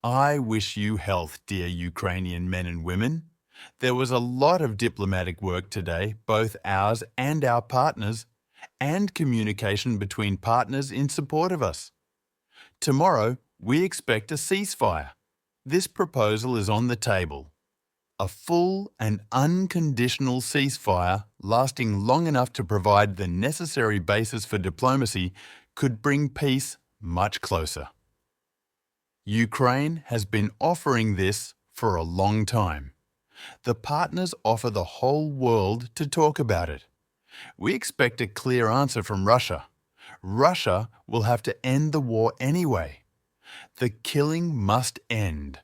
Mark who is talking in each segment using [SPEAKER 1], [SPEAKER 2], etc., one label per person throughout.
[SPEAKER 1] I wish you health, dear Ukrainian men and women. There was a lot of diplomatic work today, both ours and our partners, and communication between partners in support of us. Tomorrow, we expect a ceasefire. This proposal is on the table. A full and unconditional ceasefire lasting long enough to provide the necessary basis for diplomacy could bring peace much closer. Ukraine has been offering this for a long time. The partners offer the whole world to talk about it. We expect a clear answer from Russia. Russia will have to end the war anyway. The killing must end.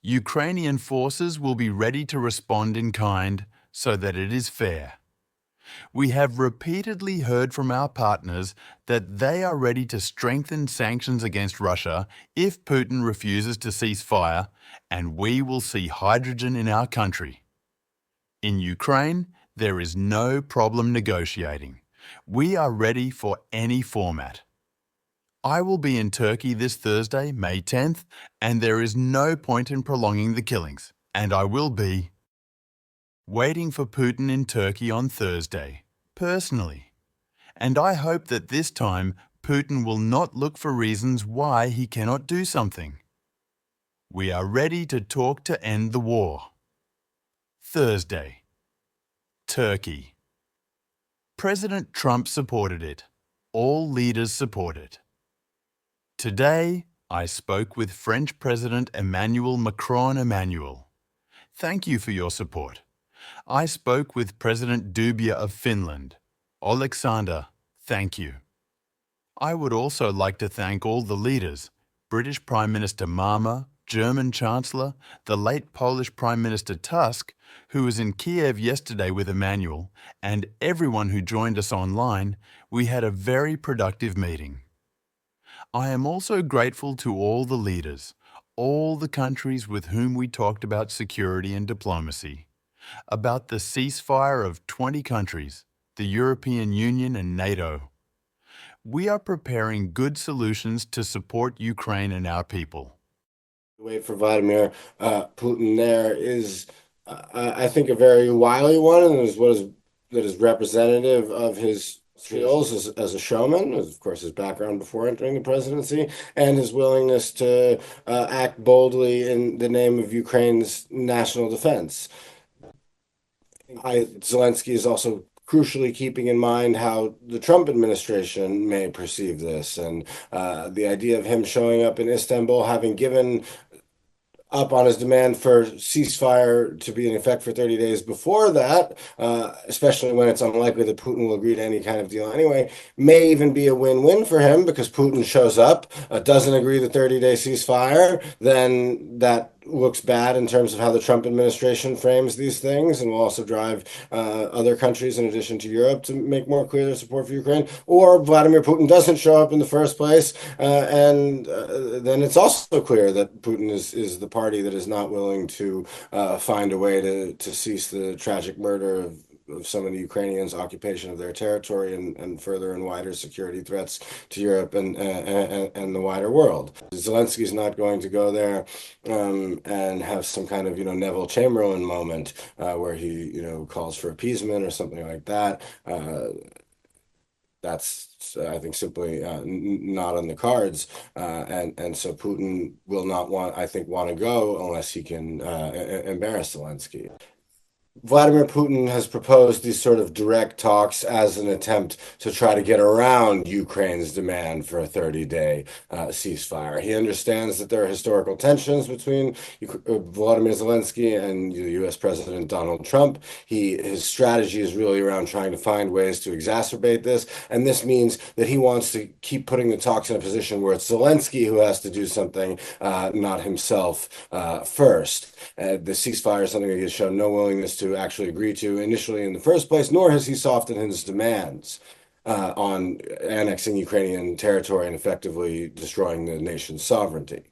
[SPEAKER 1] Ukrainian forces will be ready to respond in kind so that it is fair. We have repeatedly heard from our partners that they are ready to strengthen sanctions against Russia if Putin refuses to cease fire, and we will see hydrogen in our country. In Ukraine, there is no problem negotiating. We are ready for any format. I will be in Turkey this Thursday, May 10th, and there is no point in prolonging the killings, and I will be waiting for Putin in Turkey on Thursday, personally. And I hope that this time Putin will not look for reasons why he cannot do something. We are ready to talk to end the war. Thursday. Turkey. President Trump supported it. All leaders support it. Today, I spoke with French President Emmanuel Macron. Thank you for your support. I spoke with President Dubia of Finland. Alexander, thank you. I would also like to thank all the leaders, British Prime Minister Marma, German Chancellor, the late Polish Prime Minister Tusk, who was in Kiev yesterday with Emmanuel, and everyone who joined us online. We had a very productive meeting. I am also grateful to all the leaders, all the countries with whom we talked about security and diplomacy, about the ceasefire of 20 countries, the European Union and NATO. We are preparing good solutions to support Ukraine and our people.
[SPEAKER 2] The wait for Vladimir Putin there is, I think, a very wily one, and is that is representative of his skills as a showman, of course, his background before entering the presidency, and his willingness to act boldly in the name of Ukraine's national defense. Zelensky is also crucially keeping in mind how the Trump administration may perceive this, and the idea of him showing up in Istanbul, having given up on his demand for ceasefire to be in effect for 30 days before that, especially when it's unlikely that Putin will agree to any kind of deal anyway, may even be a win-win for him, because Putin shows up, doesn't agree to 30-day ceasefire, then that looks bad in terms of how the Trump administration frames these things, and will also drive other countries in addition to Europe to make more clear their support for Ukraine. Or Vladimir Putin doesn't show up in the first place, and then it's also clear that Putin is the party that is not willing to find a way to cease the tragic murder of so many Ukrainians, occupation of their territory, and further and wider security threats to Europe and the wider world. Zelensky's not going to go there and have some kind of Neville Chamberlain moment where he calls for appeasement or something like that. That's I think simply not on the cards, and so Putin will not want to go unless he can embarrass Zelensky. Vladimir Putin has proposed these sort of direct talks as an attempt to try to get around Ukraine's demand for a 30-day ceasefire. He understands that there are historical tensions between Volodymyr Zelensky and the U.S. President Donald Trump. His strategy is really around trying to find ways to exacerbate this, and this means that he wants to keep putting the talks in a position where it's Zelensky who has to do something, not himself first. The ceasefire is something that he has shown no willingness to actually agree to initially in the first place, nor has he softened his demands on annexing Ukrainian territory and effectively destroying the nation's sovereignty.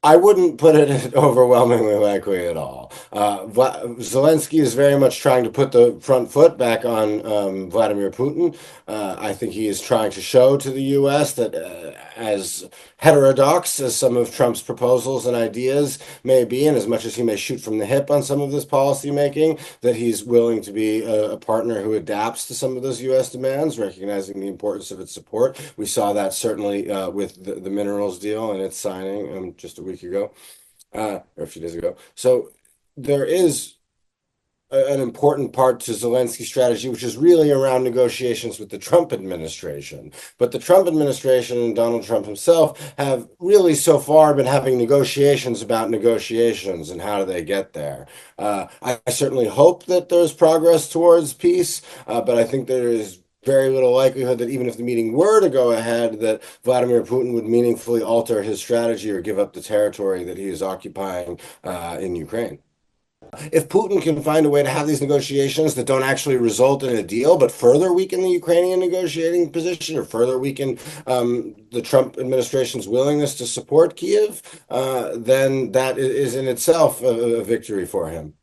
[SPEAKER 2] I wouldn't put it overwhelmingly likely at all. Zelensky is very much trying to put the front foot back on Vladimir Putin. I think he is trying to show to the U.S. that as heterodox as some of Trump's proposals and ideas may be, and as much as he may shoot from the hip on some of this policy making, that he's willing to be a partner who adapts to some of those U.S. demands, recognizing the importance of its support. We saw that certainly with the minerals deal and its signing just a week ago, or a few days ago. So there is an important part to Zelensky's strategy, which is really around negotiations with the Trump administration. But the Trump administration and Donald Trump himself have really so far been having negotiations about negotiations and how do they get there. I certainly hope that there's progress towards peace, but I think there is very little likelihood that even if the meeting were to go ahead, that Vladimir Putin would meaningfully alter his strategy or give up the territory that he is occupying in Ukraine. If Putin can find a way to have these negotiations that don't actually result in a deal, but further weaken the Ukrainian negotiating position or further weaken the Trump administration's willingness to support Kiev, then that is in itself a victory for him.